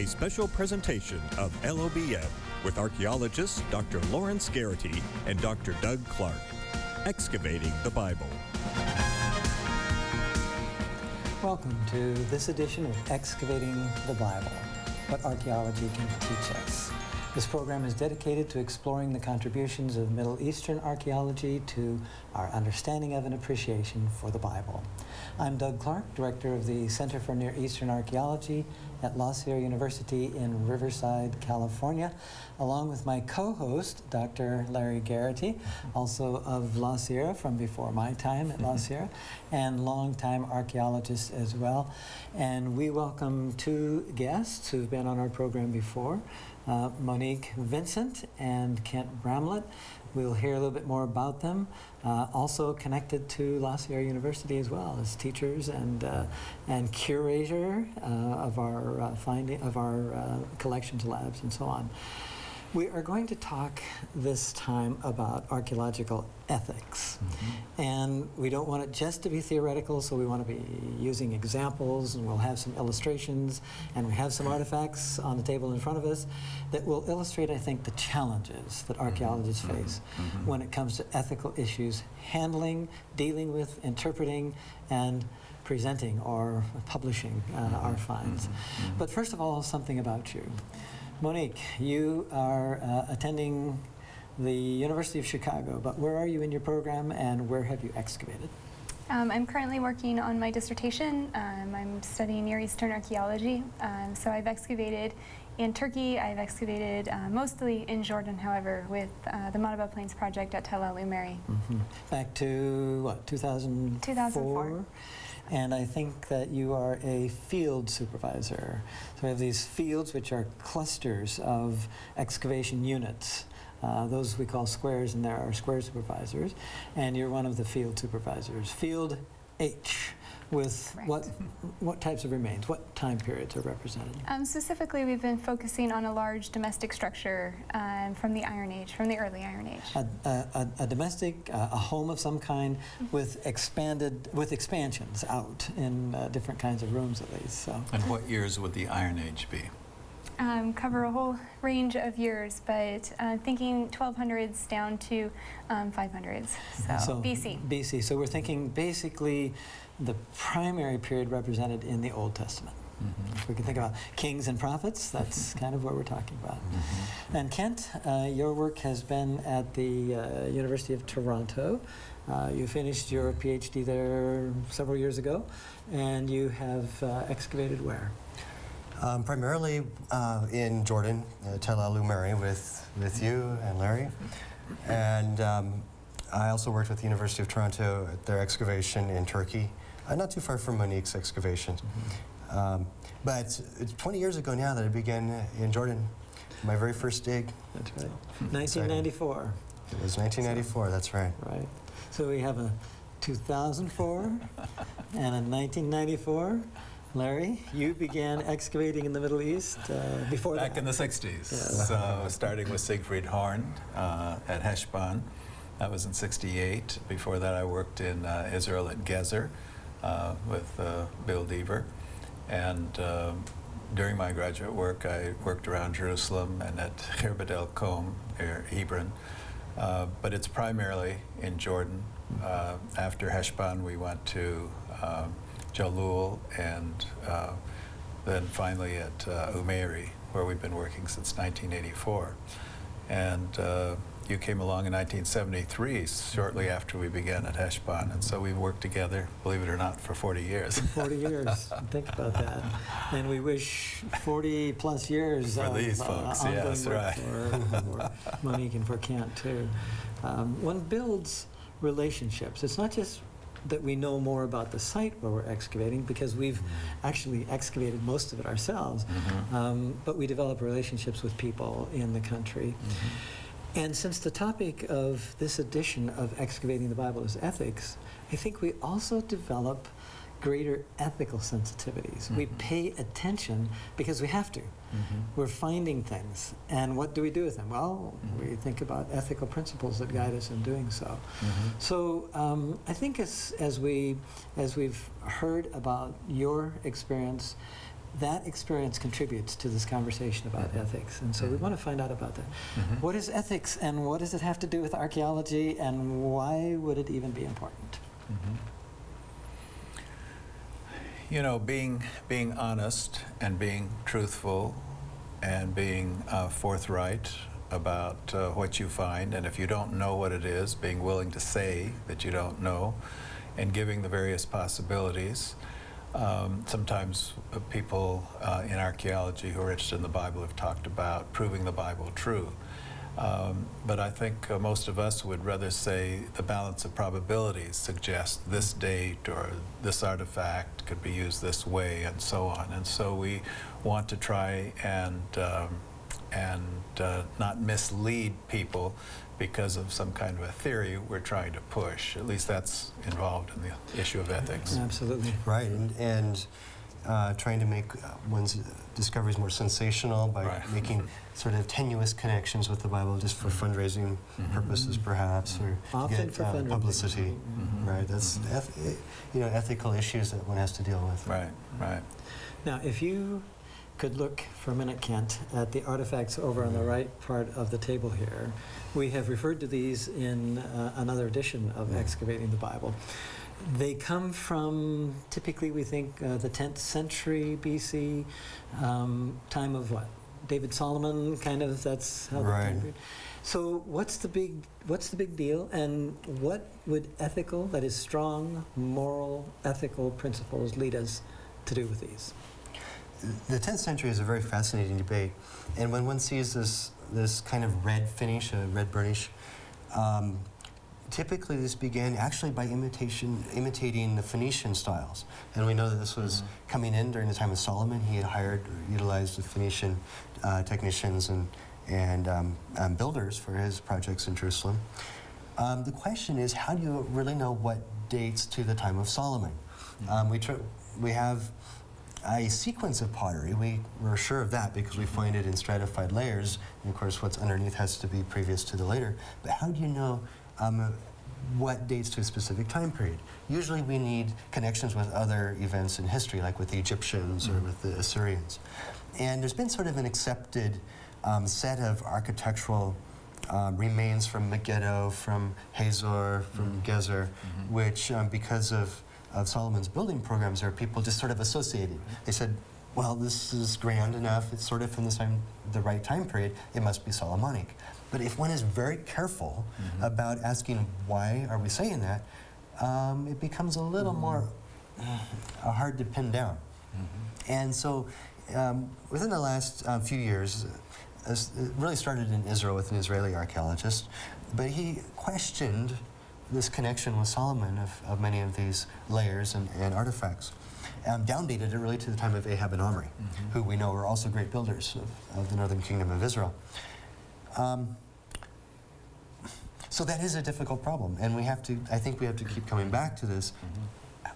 a special presentation of LLBN with archaeologists Dr. Lawrence Garrity and Dr. Doug Clark. Excavating the Bible. Welcome to this edition of Excavating the Bible, what archaeology can teach us. This program is dedicated to exploring the contributions of Middle Eastern archaeology to our understanding of and appreciation for the Bible. I'm Doug Clark, Director of the Center for Near Eastern Archaeology at La Sierra University in Riverside, California, along with my co-host, Dr. Larry Garrity, also of La Sierra from before my time at La Sierra, and longtime archaeologist as well. And we welcome two guests who've been on our program before, Monique Vincent and Kent Bramlett. We'll hear a little bit more about them. Also connected to La Sierra University as well as teachers and curator of our collections labs and so on. We are going to talk this time about archaeological ethics. And we don't want it just to be theoretical, so we want to be using examples, and we'll have some illustrations, and we have some artifacts on the table in front of us that will illustrate, I think, the challenges that archaeologists face when it comes to ethical issues, handling, dealing with, interpreting, and presenting or publishing our finds. But first of all, something about you. Monique, you are attending the University of Chicago, but where are you in your program and where have you excavated? I'm currently working on my dissertation. I'm studying Near Eastern archaeology. So I've excavated in Turkey. I've excavated mostly in Jordan, however, with the Madaba Plains project at Tel El-Umeri. Back to, what, 2004? 2004. And I think that you are a field supervisor. So we have these fields which are clusters of excavation units. Those we call squares, and there are square supervisors. And you're one of the field supervisors. Field H, with what types of remains, what time periods are represented? Specifically, we've been focusing on a large domestic structure from the Iron Age, from the early Iron Age. A domestic, a home of some kind with expansions out in different kinds of rooms at least. So. And what years would the Iron Age be? Cover a whole range of years, but thinking 1200s down to 500s, so BC. BC, so we're thinking basically the primary period represented in the Old Testament. If we can think about kings and prophets, that's kind of what we're talking about. And Kent, your work has been at the University of Toronto. You finished your PhD there several years ago, and you have excavated where? Primarily in Jordan, Tel El-Umeri with you and Larry. And I also worked with the University of Toronto at their excavation in Turkey, not too far from Monique's excavations. But it's 20 years ago now that I began in Jordan, my very first dig. That's right. 1994. It was 1994, that's right. Right. So we have a 2004 and a 1994. Larry, you began excavating in the Middle East before Back in the 60s. Yeah. So starting with Siegfried Horn at Heshbon. That was in 68. Before that I worked in Israel at Gezer with Bill Deaver. And during my graduate work I worked around Jerusalem and at Khirbet el-Kom, or Hebron. But it's primarily in Jordan. After Heshbon we went to Jalul, and then finally at Umeri, where we've been working since 1984. And you came along in 1973, shortly after we began at Heshbon, and so we've worked together, believe it or not, for 40 years. 40 years, think about that. And we wish 40 plus years for these folks, yes, right. For Monique and for Kent too. One builds relationships. It's not just that we know more about the site where we're excavating, because we've actually excavated most of it ourselves, but we develop relationships with people in the country. And since the topic of this edition of Excavating the Bible is ethics, I think we also develop greater ethical sensitivities. We pay attention because we have to. We're finding things, and what do we do with them? Well, we think about ethical principles that guide us in doing so. So I think as we've heard about your experience that experience contributes to this conversation about ethics. And so we want to find out about that. What is ethics, and what does it have to do with archaeology, and why would it even be important? You know, being honest and being truthful and being forthright about what you find, and if you don't know what it is, being willing to say that you don't know, and giving the various possibilities. Sometimes people in archaeology who are interested in the Bible have talked about proving the Bible true. But I think most of us would rather say the balance of probabilities suggests this date or this artifact could be used this way, and so on. And so we want to try and not mislead people because of some kind of a theory we're trying to push. At least that's involved in the issue of ethics. Absolutely. Right, and trying to make one's discoveries more sensational by making sort of tenuous connections with the Bible, just for fundraising purposes, perhaps, or Often get for fundraising. publicity. Right, that's ethical issues that one has to deal with. Right, right. Now, if you could look for a minute, Kent, at the artifacts over on the right part of the table here. We have referred to these in another edition of Excavating the Bible. They come from, typically we think, the 10th century BC, time of what? David Solomon, kind of, that's how the time period. So what's the big deal, and what would ethical, that is strong, moral, ethical principles lead us to do with these? The 10th century is a very fascinating debate, and when one sees this kind of red finish, a red burnish, typically this began actually by imitating the Phoenician styles. And we know that this was coming in during the time of Solomon. He had hired or utilized the Phoenician technicians and builders for his projects in Jerusalem. The question is, how do you really know what dates to the time of Solomon? We have a sequence of pottery. We're sure of that because we find it in stratified layers, and of course what's underneath has to be previous to the later. But how do you know what dates to a specific time period? Usually we need connections with other events in history, like with the Egyptians or with the Assyrians. And there's been sort of an accepted set of architectural remains from Megiddo, from Hazor, from Gezer, which because of Solomon's building programs, there are people just sort of associated. They said, well, this is grand enough, it's sort of from the right time period, it must be Solomonic. But if one is very careful about asking why are we saying that, it becomes a little more hard to pin down. And so within the last few years, it really started in Israel with an Israeli archaeologist, but he questioned this connection with Solomon of many of these layers and artifacts. Downdated it really to the time of Ahab and Omri, who we know were also great builders of the northern kingdom of Israel. So that is a difficult problem, and I think we have to keep coming back to this.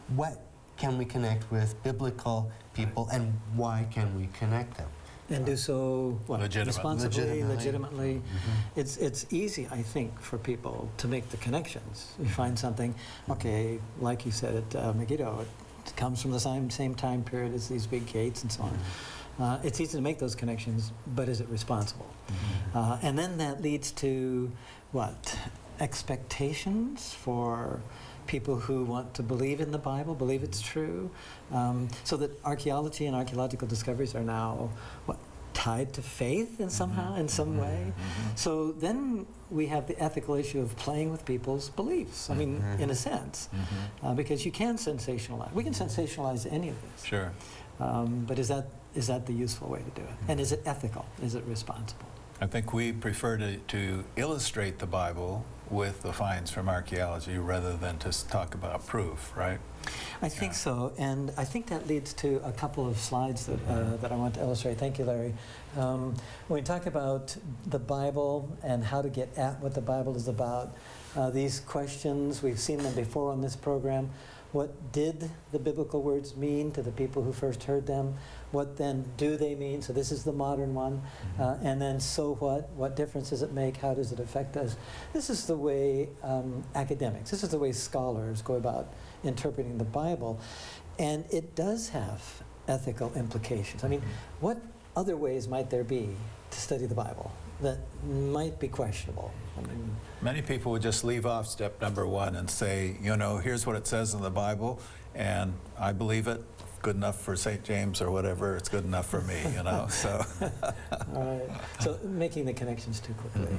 What can we connect with biblical people, and why can we connect them? And do so responsibly, legitimately. Mm-hmm. It's easy, I think, for people to make the connections. You find something, okay, like you said at Megiddo, it comes from the same time period as these big gates and so on. It's easy to make those connections, but is it responsible? And then that leads to what? Expectations for people who want to believe in the Bible, believe it's true, so that archaeology and archaeological discoveries are now tied to faith in some way. So then we have the ethical issue of playing with people's beliefs. I mean, in a sense, because you can sensationalize. We can sensationalize any of this. Sure. But is that the useful way to do it? And is it ethical? Is it responsible? I think we prefer to illustrate the Bible with the finds from archaeology rather than to talk about proof, right? I think so, and I think that leads to a couple of slides that I want to illustrate. Thank you, Larry. When we talk about the Bible and how to get at what the Bible is about, these questions, we've seen them before on this program. What did the biblical words mean to the people who first heard them? What then do they mean? So this is the modern one. And then so what? What difference does it make? How does it affect us? This is the way academics, this is the way scholars go about interpreting the Bible. And it does have ethical implications. I mean, what other ways might there be to study the Bible that might be questionable? I mean, Many people would just leave off step number one and say, you know, here's what it says in the Bible, and I believe it. Good enough for St. James or whatever, it's good enough for me, you know, so. all right. So making the connections too quickly.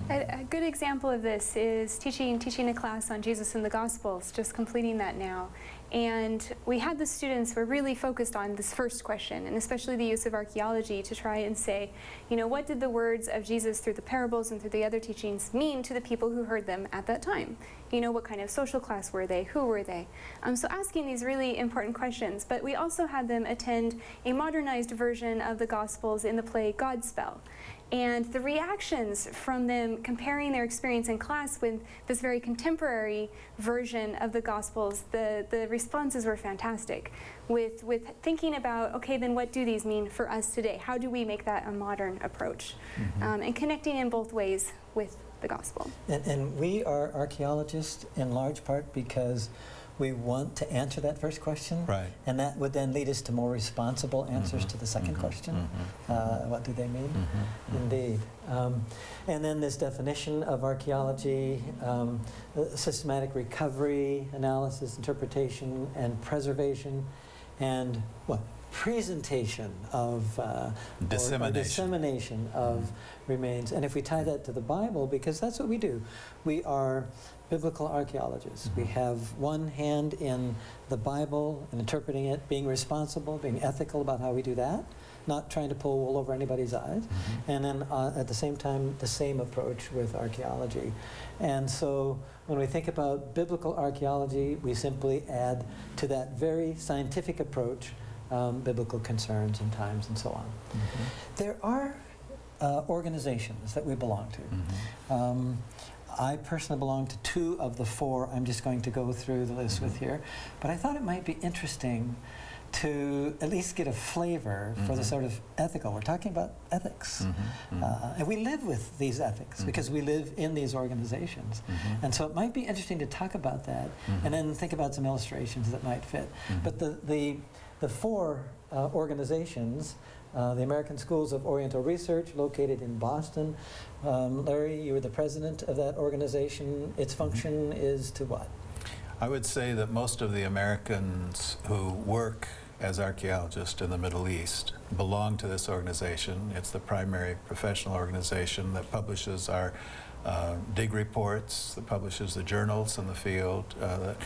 A good example of this is teaching a class on Jesus and the Gospels, just completing that now. And we had the students were really focused on this first question, and especially the use of archaeology to try and say, you know, what did the words of Jesus through the parables and through the other teachings mean to the people who heard them at that time? You know, what kind of social class were they? Who were they? So asking these really important questions. But we also had them attend a modernized version of the Gospels in the play Godspell. And the reactions from them comparing their experience in class with this very contemporary version of the Gospels, the responses were fantastic. With thinking about, okay, then what do these mean for us today? How do we make that a modern approach? And connecting in both ways with the Gospel. And we are archaeologists in large part because we want to answer that first question, Right. and that would then lead us to more responsible answers to the second question. What do they mean? Indeed. And then this definition of archaeology, systematic recovery, analysis, interpretation, and preservation, and what? Presentation of or dissemination of remains. And if we tie that to the Bible, because that's what we do, we are biblical archaeologists. We have one hand in the Bible and interpreting it, being responsible, being ethical about how we do that, not trying to pull wool over anybody's eyes, and then at the same time, the same approach with archaeology. And so when we think about biblical archaeology, we simply add to that very scientific approach biblical concerns and times and so on. There are organizations that we belong to. I personally belong to 2 of the 4 I'm just going to go through the list with here, but I thought it might be interesting to at least get a flavor for the sort of ethical. We're talking about ethics. And we live with these ethics because we live in these organizations. And so it might be interesting to talk about that and then think about some illustrations that might fit. But the 4 organizations, the American Schools of Oriental Research, located in Boston. Larry, you were the president of that organization. Its function is to what? I would say that most of the Americans who work as archaeologists in the Middle East belong to this organization. It's the primary professional organization that publishes our dig reports, that publishes the journals in the field, that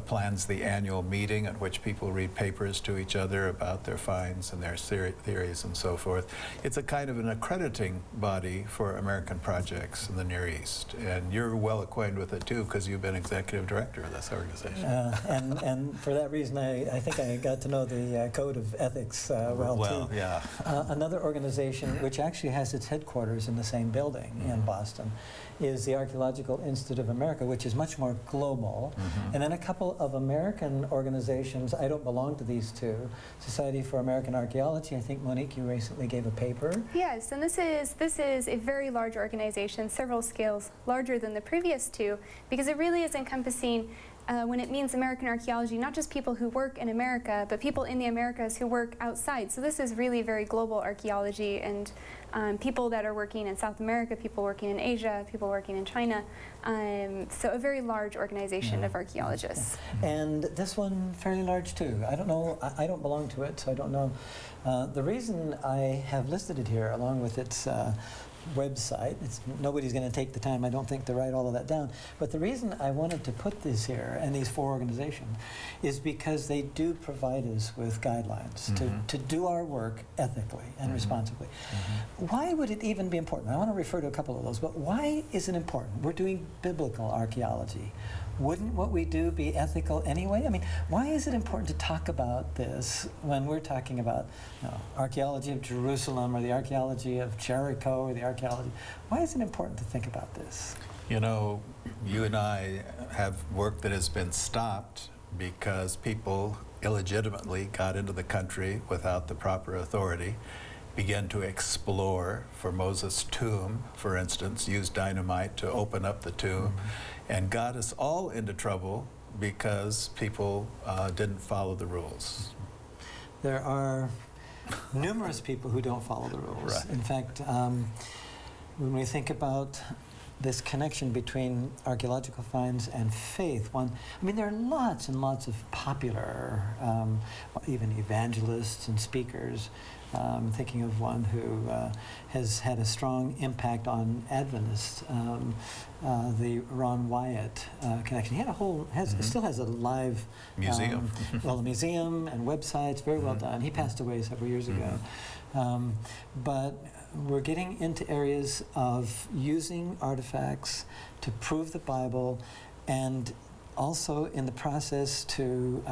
plans the annual meeting at which people read papers to each other about their finds and their theories and so forth. It's a kind of an accrediting body for American projects in the Near East. And you're well acquainted with it too because you've been executive director of this organization. And for that reason, I think I got to know the Code of Ethics well too. Yeah. Another organization which actually has its headquarters in the same building in Boston is the Archaeological Institute of America, which is much more global. And then a couple of American organizations. I don't belong to these 2. Society for American Archaeology. I think, Monique, you recently gave a paper. Yes, and this is a very large organization, several scales larger than the previous 2, because it really is encompassing when it means American archaeology, not just people who work in America, but people in the Americas who work outside. So this is really very global archaeology, and people that are working in South America, people working in Asia, people working in China. So a very large organization of archaeologists. And this one fairly large too. I don't know, I don't belong to it, so I don't know. The reason I have listed it here along with its website. Nobody's going to take the time, I don't think, to write all of that down. But the reason I wanted to put this here, and these 4 organizations, is because they do provide us with guidelines to do our work ethically and responsibly. Why would it even be important? I want to refer to a couple of those, but why is it important? We're doing biblical archaeology. Wouldn't what we do be ethical anyway? I mean, why is it important to talk about this when we're talking about archaeology of Jerusalem or the archaeology of Jericho or the archaeology? Why is it important to think about this? You know, you and I have work that has been stopped because people illegitimately got into the country without the proper authority, began to explore for Moses' tomb, for instance, used dynamite to open up the tomb, and got us all into trouble because people didn't follow the rules. there are numerous people who don't follow the rules. Right. In fact, when we think about this connection between archaeological finds and faith, there are lots and lots of popular, even evangelists and speakers. Thinking of one who has had a strong impact on Adventists, the Ron Wyatt connection. He had a whole, still has a live museum. A museum and websites, very well done. He passed away several years ago. But we're getting into areas of using artifacts to prove the Bible, and also in the process to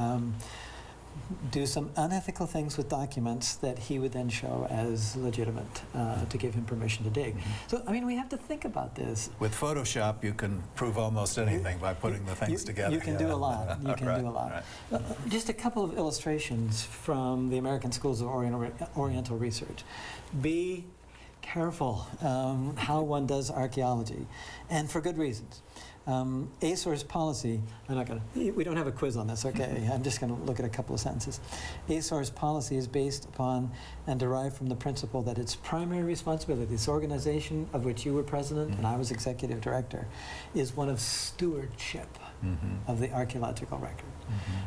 do some unethical things with documents that he would then show as legitimate to give him permission to dig. So, we have to think about this. With Photoshop, you can prove almost anything by putting the things together. You can do a lot. You can do a lot. Right. Just a couple of illustrations from the American Schools of Oriental Research. Be careful how one does archaeology, and for good reasons. ASOR's policy, we don't have a quiz on this, okay? I'm just going to look at a couple of sentences. ASOR's policy is based upon and derived from the principle that its primary responsibility, this organization of which you were president and I was executive director, is one of stewardship of the archaeological record.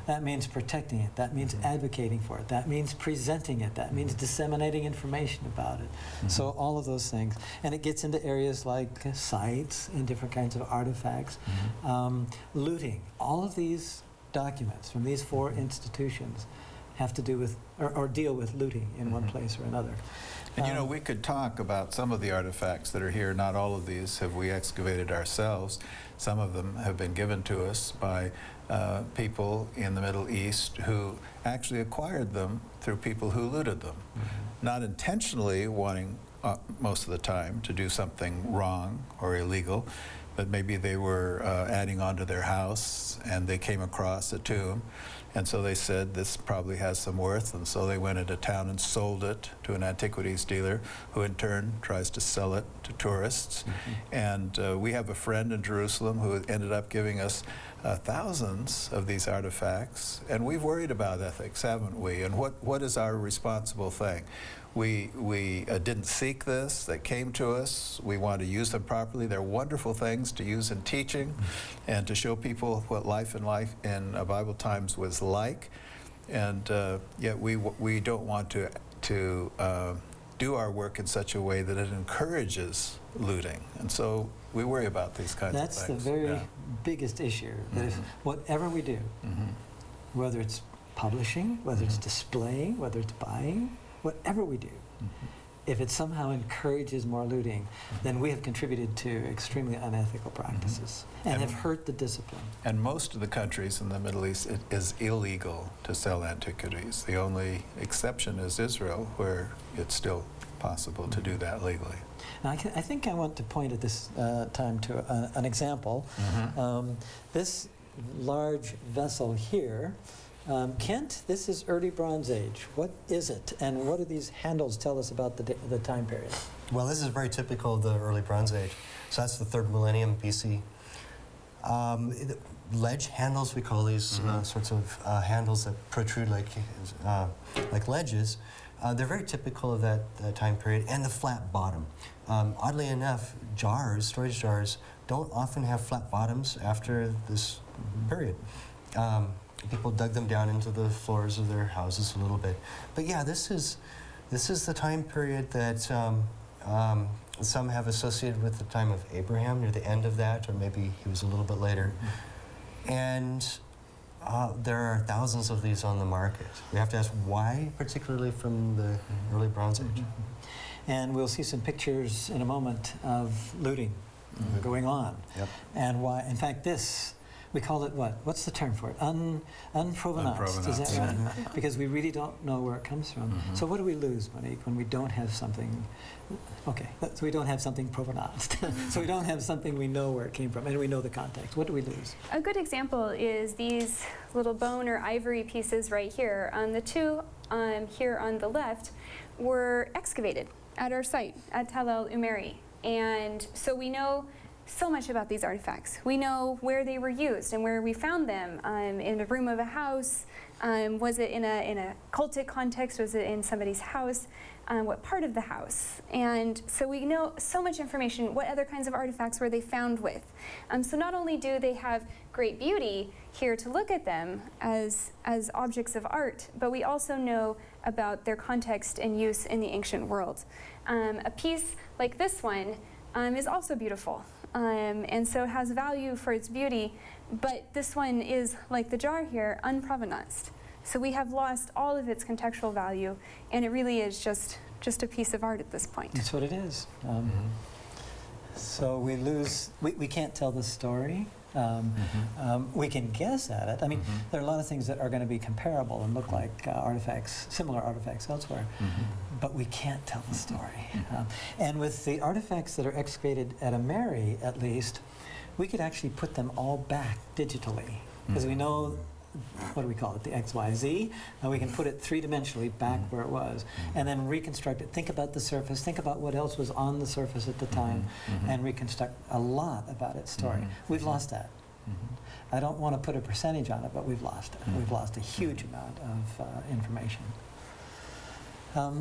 That means protecting it. That means advocating for it. That means presenting it. That means disseminating information about it. So all of those things. And it gets into areas like sites and different kinds of artifacts. Looting. All of these documents from these four institutions have to do with, or deal with looting in one place or another. And we could talk about some of the artifacts that are here. Not all of these have we excavated ourselves. Some of them have been given to us by people in the Middle East who actually acquired them through people who looted them. Not intentionally wanting, most of the time, to do something wrong or illegal, but maybe they were adding on to their house and they came across a tomb. And so they said, this probably has some worth, and so they went into town and sold it to an antiquities dealer, who in turn tries to sell it to tourists. And we have a friend in Jerusalem who ended up giving us thousands of these artifacts, and we've worried about ethics, haven't we? And what is our responsible thing? We didn't seek this, they came to us, we want to use them properly. They're wonderful things to use in teaching and to show people what life in Bible times was like. And yet we don't want to do our work in such a way that it encourages looting. And so we worry about these kinds of things. That's the very biggest issue, that if whatever we do, whether it's publishing, whether it's displaying, whether it's buying, whatever we do, if it somehow encourages more looting, then we have contributed to extremely unethical practices and have hurt the discipline. And most of the countries in the Middle East, it is illegal to sell antiquities. The only exception is Israel, where it's still possible to do that legally. Now, I think I want to point at this time to an example. This large vessel here, Kent, this is early Bronze Age. What is it, and what do these handles tell us about the time period? Well, this is very typical of the early Bronze Age. So that's the 3rd millennium BC. Ledge handles, we call these sorts of handles that protrude like ledges. They're very typical of that time period, and the flat bottom. Oddly enough, storage jars, don't often have flat bottoms after this period. People dug them down into the floors of their houses a little bit. But yeah, this is the time period that some have associated with the time of Abraham, near the end of that, or maybe he was a little bit later. And there are thousands of these on the market. We have to ask why, particularly from the early Bronze Age. And we'll see some pictures in a moment of looting going on. And why, in fact, this, we call it what? What's the term for it? Unprovenance. Is that right? Because we really don't know where it comes from. So what do we lose, Monique, when we don't have something? Okay, so we don't have something provenance. So we don't have something we know where it came from, and we know the context. What do we lose? A good example is these little bone or ivory pieces right here. The two here on the left were excavated at our site at Tel El Umeri. And so we know so much about these artifacts. We know where they were used and where we found them, in a room of a house. Was it in a cultic context? Was it in somebody's house? What part of the house? And so we know so much information. What other kinds of artifacts were they found with? So not only do they have great beauty here to look at them as objects of art, but we also know about their context and use in the ancient world. A piece like this one is also beautiful, and so has value for its beauty, but this one is, like the jar here, unprovenanced. So we have lost all of its contextual value, and it really is just a piece of art at this point. That's what it is. So we can't tell the story. We can guess at it. I mean, there are a lot of things that are going to be comparable and look like artifacts, similar artifacts elsewhere, but we can't tell the story. And with the artifacts that are excavated at a Mary, at least, we could actually put them all back digitally, because we know, what do we call it, the XYZ, and we can put it three-dimensionally back where it was, and then reconstruct it. Think about the surface, think about what else was on the surface at the time, and reconstruct a lot about its story. We've lost that. I don't want to put a percentage on it, but we've lost it. We've lost a huge amount of information.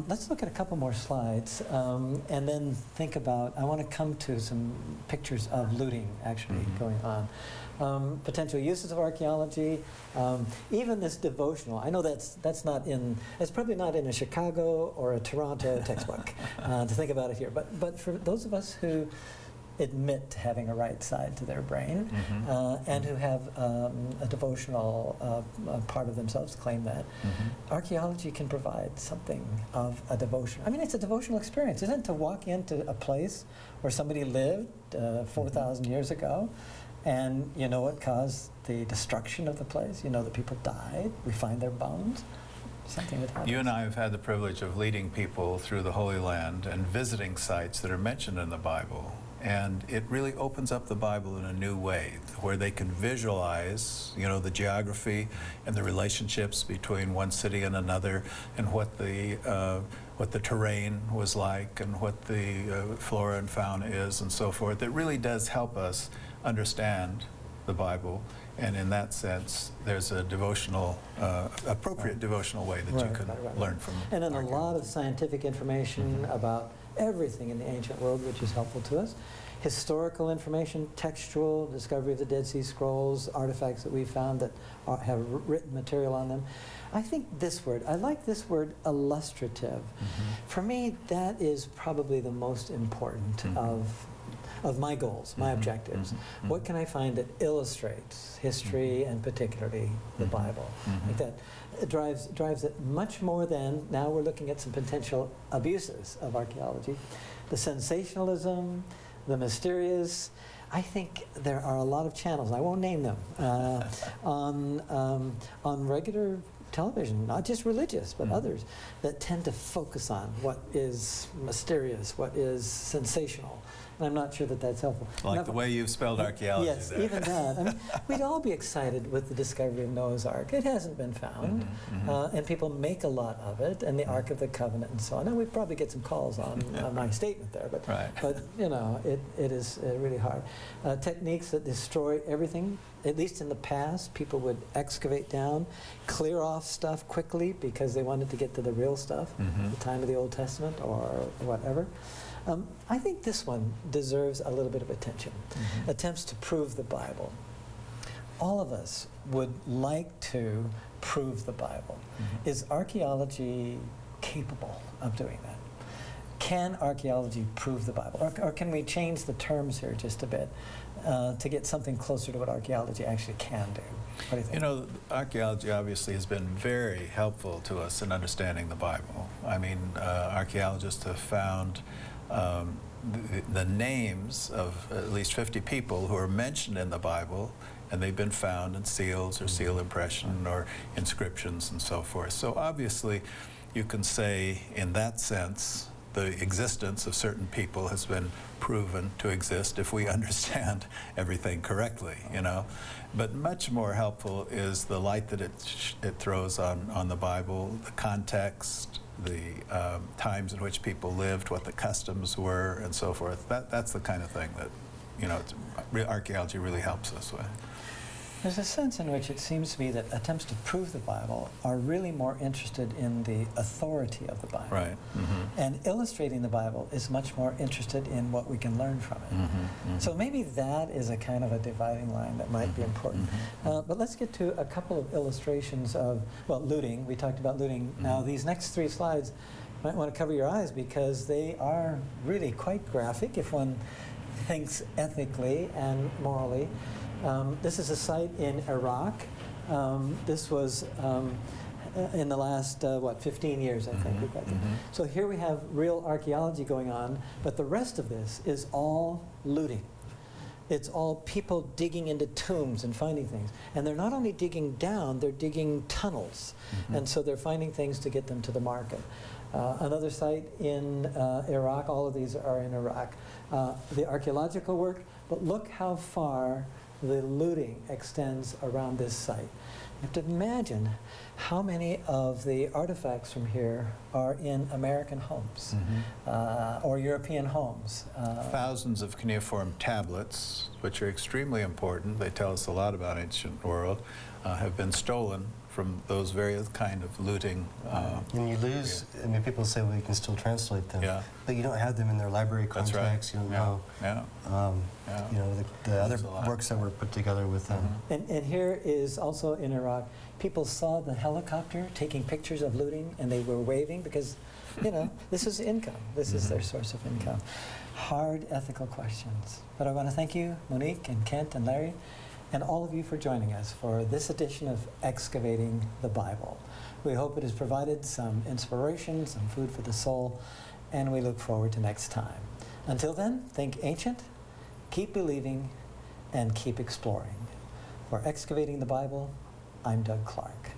Let's look at a couple more slides, and then think about, I want to come to some pictures of looting actually going on. Potential uses of archaeology, even this devotional. I know that's not in, it's probably not in a Chicago or a Toronto textbook to think about it here, but for those of us who admit to having a right side to their brain, and who have a devotional part of themselves claim that, archaeology can provide something of a devotion. I mean, it's a devotional experience, isn't it, to walk into a place where somebody lived 4,000 years ago, and you know what caused the destruction of the place? You know that people died. We find their bones. Something that happens. You and I have had the privilege of leading people through the Holy Land and visiting sites that are mentioned in the Bible. And it really opens up the Bible in a new way, where they can visualize, you know, the geography and the relationships between one city and another, and what the terrain was like, and what the flora and fauna is, and so forth. It really does help us understand the Bible, and in that sense, there's a devotional, appropriate devotional way that you can learn from. And then a lot of scientific information about everything in the ancient world, which is helpful to us. Historical information, textual, discovery of the Dead Sea Scrolls, artifacts that we found that have written material on them. I think this word, I like this word, illustrative. For me, that is probably the most important of my goals, my objectives. What can I find that illustrates history and particularly the Bible? Like that. It drives it much more than, now we're looking at some potential abuses of archaeology. The sensationalism, the mysterious. I think there are a lot of channels, I won't name them, on regular television, not just religious, but others, that tend to focus on what is mysterious, what is sensational. And I'm not sure that that's helpful. Like the way you've spelled archaeology yes, there. even that. I mean, we'd all be excited with the discovery of Noah's Ark. It hasn't been found, and people make a lot of it, and the Ark of the Covenant and so on. And we'd probably get some calls on my statement there, but you know, it is really hard. Techniques that destroy everything, at least in the past, people would excavate down, clear off stuff quickly because they wanted to get to the real stuff, the time of the Old Testament or whatever. I think this one deserves a little bit of attention. Attempts to prove the Bible. All of us would like to prove the Bible. Is archaeology capable of doing that? Can archaeology prove the Bible? Or can we change the terms here just a bit to get something closer to what archaeology actually can do? What do you think? You know, archaeology obviously has been very helpful to us in understanding the Bible. I mean, archaeologists have found the names of at least 50 people who are mentioned in the Bible, and they've been found in seals or seal impression or inscriptions and so forth. So obviously you can say in that sense the existence of certain people has been proven to exist if we understand everything correctly, you know. But much more helpful is the light that it throws on the Bible, the context, the times in which people lived, what the customs were, and so forth. That's the kind of thing that archaeology really helps us with. There's a sense in which it seems to me that attempts to prove the Bible are really more interested in the authority of the Bible. Right. And illustrating the Bible is much more interested in what we can learn from it. So maybe that is a kind of a dividing line that might be important. But let's get to a couple of illustrations of, well, looting. We talked about looting. Now, these next 3 slides, you might want to cover your eyes because they are really quite graphic if one thinks ethically and morally. This is a site in Iraq. This was in the last, 15 years, I think. So here we have real archaeology going on, but the rest of this is all looting. It's all people digging into tombs and finding things. And they're not only digging down, they're digging tunnels. And so they're finding things to get them to the market. Another site in Iraq, all of these are in Iraq. The archaeological work, but look how far the looting extends around this site. You have to imagine how many of the artifacts from here are in American homes or European homes. Thousands of cuneiform tablets, which are extremely important, they tell us a lot about ancient world, have been stolen from those various kind of looting. And you lose, I mean, people say, well, you can still translate them, but you don't have them in their library That's contacts. right. You don't know. You know, the other works that were put together with them. And here is also in Iraq, people saw the helicopter taking pictures of looting and they were waving because, this is income. This is their source of income. Hard ethical questions. But I want to thank you, Monique and Kent and Larry, and all of you for joining us for this edition of Excavating the Bible. We hope it has provided some inspiration, some food for the soul, and we look forward to next time. Until then, think ancient, keep believing, and keep exploring. For Excavating the Bible, I'm Doug Clark.